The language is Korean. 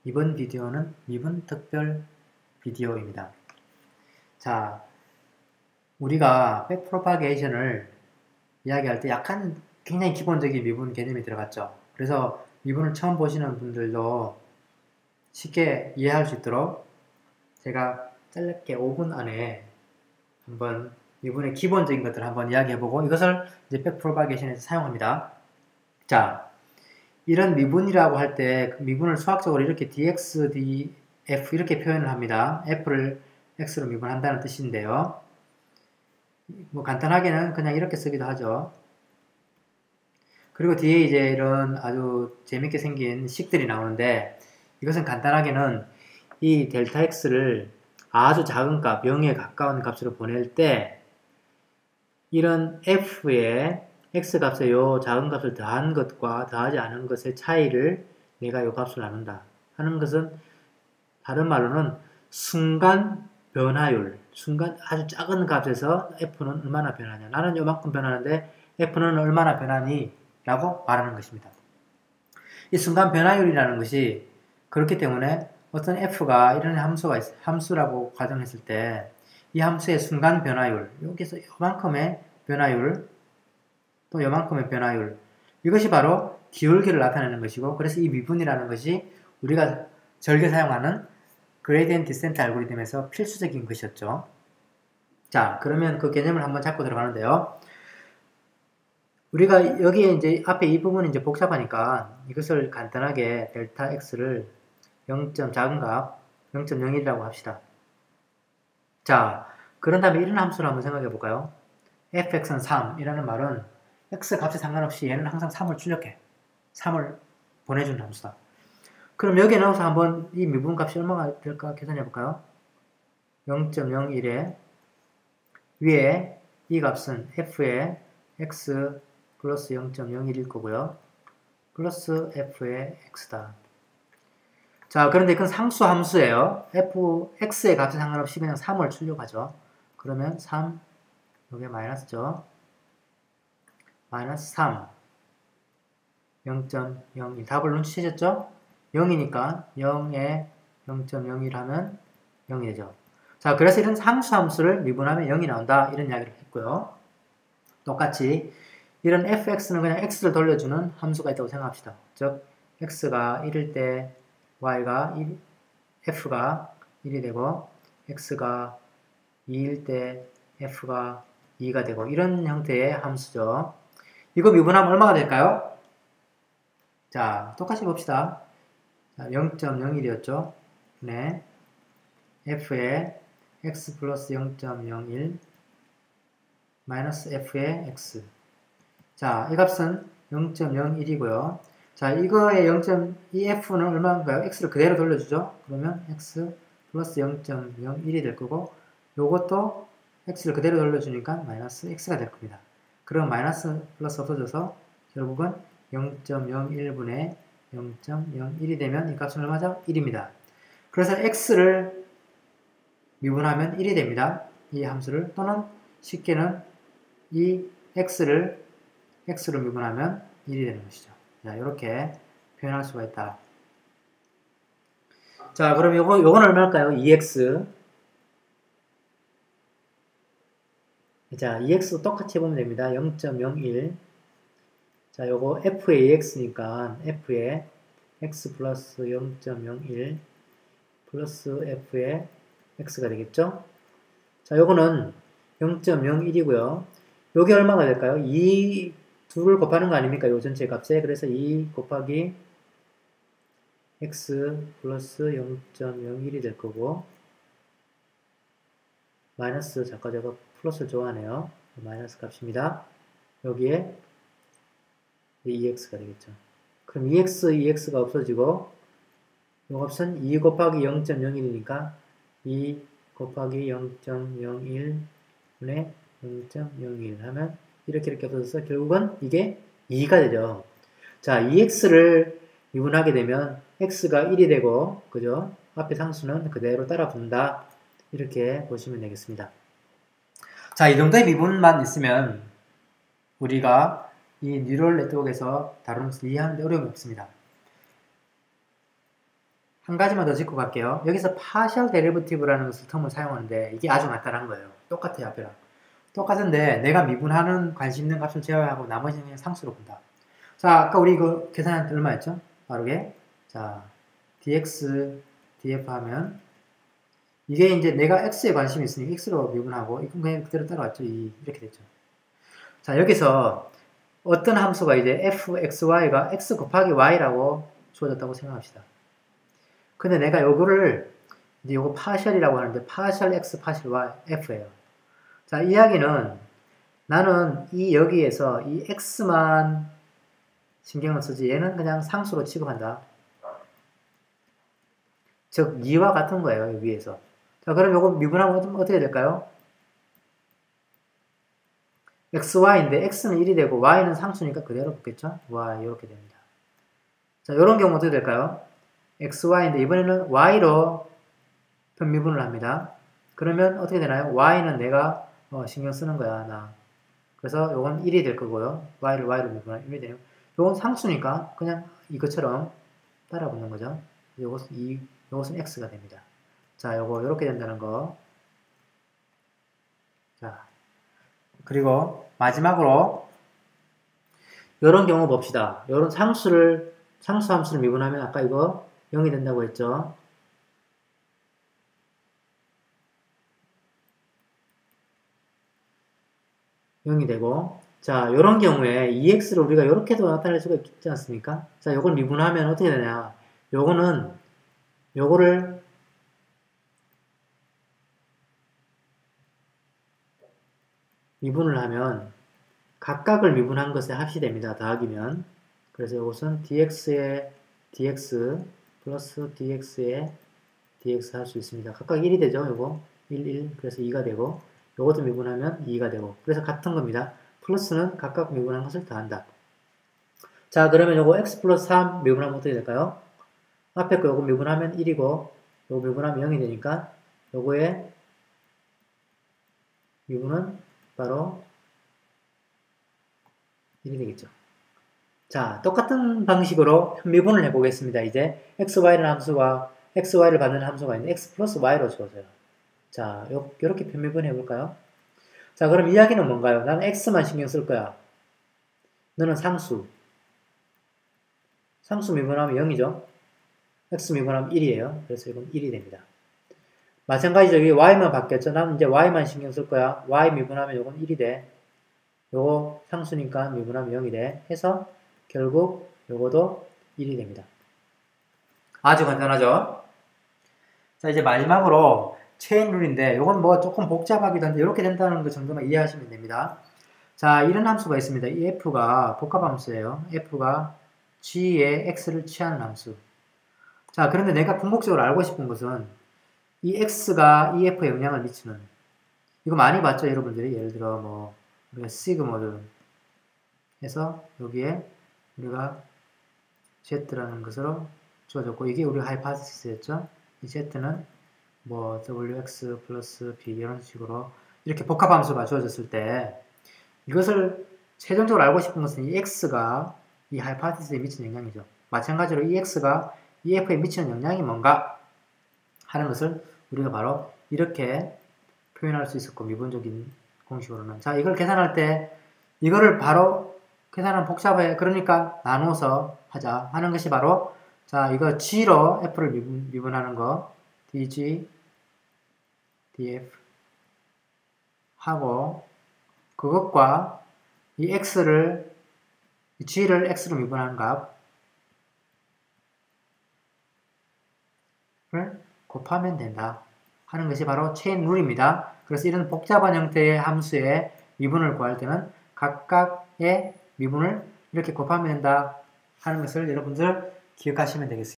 이번 비디오는 미분 특별 비디오입니다. 자, 우리가 백프로파게이션을 이야기할 때 약간 굉장히 기본적인 미분 개념이 들어갔죠. 그래서 미분을 처음 보시는 분들도 쉽게 이해할 수 있도록 제가 짧게 5분 안에 한번 미분의 기본적인 것들을 한번 이야기해보고 이것을 이제 백프로파게이션에서 사용합니다. 자, 이런 미분이라고 할 때 미분을 수학적으로 이렇게 dx, df 이렇게 표현을 합니다. f를 x로 미분한다는 뜻인데요. 뭐 간단하게는 그냥 이렇게 쓰기도 하죠. 그리고 뒤에 이제 이런 아주 재밌게 생긴 식들이 나오는데 이것은 간단하게는 이 델타 x를 아주 작은 값, 0에 가까운 값으로 보낼 때 이런 f의 x값에 요 작은 값을 더한 것과 더하지 않은 것의 차이를 내가 요 값을 나눈다 하는 것은 다른 말로는 순간 변화율, 순간 아주 작은 값에서 f는 얼마나 변하냐, 나는 요만큼 변하는데 f는 얼마나 변하니? 라고 말하는 것입니다. 이 순간 변화율이라는 것이 그렇기 때문에 어떤 f가 이런 함수라고 가정했을 때 이 함수의 순간 변화율, 여기서 요만큼의 변화율, 또 요만큼의 변화율, 이것이 바로 기울기를 나타내는 것이고, 그래서 이 미분이라는 것이 우리가 즐겨 사용하는 그레이디언트 디센트 알고리즘에서 필수적인 것이었죠. 자, 그러면 그 개념을 한번 잡고 들어가는데요. 우리가 여기에 이제 앞에 이 부분이 이제 복잡하니까 이것을 간단하게 델타 x를 0. 작은 값 0.01이라고 합시다. 자, 그런 다음에 이런 함수를 한번 생각해 볼까요? fx는 3 이라는 말은 x 값에 상관없이 얘는 항상 3을 출력해. 3을 보내주는 함수다. 그럼 여기에 넣어서 한번 이 미분 값이 얼마가 될까 계산해 볼까요? 0.01에 위에 이 값은 f의 x 플러스 0.01일 거고요. 플러스 f의 x다. 자, 그런데 이건 상수 함수예요. x의 값에 상관없이 그냥 3을 출력하죠. 그러면 3, 여기 마이너스죠. 마이너스 3, 0.01. 답을 눈치채셨죠? 0이니까 0에 0.01 하면 0이 되죠. 자, 그래서 이런 상수 함수를 미분하면 0이 나온다. 이런 이야기를 했고요. 똑같이 이런 fx는 그냥 x를 돌려주는 함수가 있다고 생각합시다. 즉, x가 1일 때 f가 1이 되고 x가 2일 때 f가 2가 되고 이런 형태의 함수죠. 이거 미분하면 얼마가 될까요? 자, 똑같이 봅시다. 0.01이었죠. 네. f의 x 플러스 0.01 마이너스 f의 x. 자, 이 값은 0.01이고요. 자, 이거의 이 f는 얼마인가요? x를 그대로 돌려주죠. 그러면 x 플러스 0.01이 될 거고 요것도 x를 그대로 돌려주니까 마이너스 x가 될 겁니다. 그럼 마이너스 플러스 없어져서 결국은 0.01분의 0.01이 되면 이 값은 얼마죠? 1입니다. 그래서 x를 미분하면 1이 됩니다. 이 함수를. 또는 쉽게는 이 x를 x로 미분하면 1이 되는 것이죠. 자, 이렇게 표현할 수가 있다. 자, 그럼 요건 얼마일까요? 2x. 자, 2x 똑같이 해보면 됩니다. 0.01. 자, 요거 f의 ax니까 f의 x 플러스 0.01 플러스 f의 x가 되겠죠? 자, 요거는 0.01이고요. 요게 얼마가 될까요? 2를 곱하는 거 아닙니까? 요 전체 값에. 그래서 2 곱하기 x 플러스 0.01이 될 거고 마이너스, 잠깐 제가 플러스를 좋아하네요. 마이너스 값입니다. 여기에 2x가 되겠죠. 그럼 2x가 없어지고 요 값은 2 곱하기 0.01이니까 2 곱하기 0.01분의 0.01 하면 이렇게 없어져서 결국은 이게 2가 되죠. 자, 2x를 미분하게 되면 x가 1이 되고, 그죠? 앞에 상수는 그대로 따라 붙는다. 이렇게 보시면 되겠습니다. 자, 이 정도의 미분만 있으면 우리가 이 뉴럴 네트워크에서 다루면서 이해하는데 어려움이 없습니다. 한 가지만 더 짚고 갈게요. 여기서 partial derivative라는 것을 term을 사용하는데 이게 아주 간단한 거예요. 똑같아요, 앞이랑. 똑같은데 내가 미분하는 관심 있는 값을 제외하고 나머지는 그냥 상수로 본다. 자, 아까 우리 이거 계산할 때 얼마였죠? 빠르게. 자, dx, df 하면 이게 이제 내가 x에 관심이 있으니 x로 미분하고 이건 그냥 그대로 따라왔죠. 이렇게 됐죠. 자, 여기서 어떤 함수가 이제 fxy가 x 곱하기 y라고 주어졌다고 생각합시다. 근데 내가 요거를 이제 요거 파셜이라고 하는데 파셜 x, 파셜 y, f예요. 자, 이야기는 나는 여기에서 이 x만 신경을 쓰지 얘는 그냥 상수로 취급한다. 즉 2와 같은 거예요, 위에서. 자, 그럼 요거 미분하면 어떻게 될까요? xy인데 x는 1이 되고 y는 상수니까 그대로 붙겠죠? y 이렇게 됩니다. 자, 이런 경우 어떻게 될까요? xy인데 이번에는 y로 편미분을 합니다. 그러면 어떻게 되나요? y는 내가 신경 쓰는 거야, 나. 그래서 요건 1이 될 거고요. y를 y로 미분하면 1이 되요. 요건 상수니까 그냥 이것처럼 따라 붙는 거죠. 요것은 x가 됩니다. 자, 요거 이렇게 된다는 거. 자, 그리고 마지막으로 요런 경우 봅시다. 요런 상수 함수를 미분하면 아까 이거 0이 된다고 했죠. (0이) 되고, 자, 요런 경우에 2x를 우리가 이렇게도 나타낼 수가 있지 않습니까? 자, 요걸 미분하면 어떻게 되냐? 요거를 미분을 하면 각각을 미분한 것에 합이 됩니다. 더하기면. 그래서 이것은 dx의 dx 플러스 dx의 dx 할 수 있습니다. 각각 1이 되죠. 요거 1, 1 그래서 2가 되고 요것도 미분하면 2가 되고 그래서 같은 겁니다. 플러스는 각각 미분한 것을 더한다. 자, 그러면 요거 x 플러스 3 미분하면 어떻게 될까요? 앞에 거 요거 미분하면 1이고 요거 미분하면 0이 되니까 요거의 미분은 바로 1이 되겠죠. 자, 똑같은 방식으로 편미분을 해보겠습니다. 이제 xy라는 함수가 xy를 받는 함수가 있는데 x 플러스 y로 주어져요. 자, 이렇게 편미분 해볼까요? 자, 그럼 이야기는 뭔가요? 나는 x만 신경 쓸 거야. 너는 상수 미분하면 0이죠. x 미분하면 1이에요. 그래서 이건 1이 됩니다. 마찬가지로 여기 y만 바뀌었죠. 나는 이제 y만 신경 쓸 거야. y 미분하면 이건 1이 돼. 요거 상수니까 미분하면 0이 돼. 해서 결국 요거도 1이 됩니다. 아주 간단하죠? 자, 이제 마지막으로 체인 룰인데 요건 뭐 조금 복잡하기도 한데 이렇게 된다는 거 정도만 이해하시면 됩니다. 자, 이런 함수가 있습니다. 이 f가 복합함수예요. f가 g의 x를 취하는 함수. 자, 그런데 내가 궁극적으로 알고 싶은 것은 이 x가 이 f에 영향을 미치는 이거 많이 봤죠, 여러분들이? 예를 들어 뭐 우리가 시그모드 해서 여기에 우리가 z라는 것으로 주어졌고 이게 우리 하이파테시스였죠. 이 z는 뭐 wx 플러스 b 이런 식으로 이렇게 복합함수가 주어졌을 때 이것을 최종적으로 알고 싶은 것은 이 x가 이 하이파테시스에 미치는 영향이죠. 마찬가지로 이 x가 이 f에 미치는 영향이 뭔가 하는 것을 우리가 바로 이렇게 표현할 수 있었고 미분적인 공식으로는 자 이걸 계산할 때 이거를 바로 계산하면 복잡해. 그러니까 나누어서 하자 하는 것이 바로 자 이거 g로 f를 미분하는 거 dg df 하고 그것과 이 x를 g를 x로 미분하는 값을 곱하면 된다 하는 것이 바로 체인 룰입니다. 그래서 이런 복잡한 형태의 함수의 미분을 구할 때는 각각의 미분을 이렇게 곱하면 된다 하는 것을 여러분들 기억하시면 되겠습니다.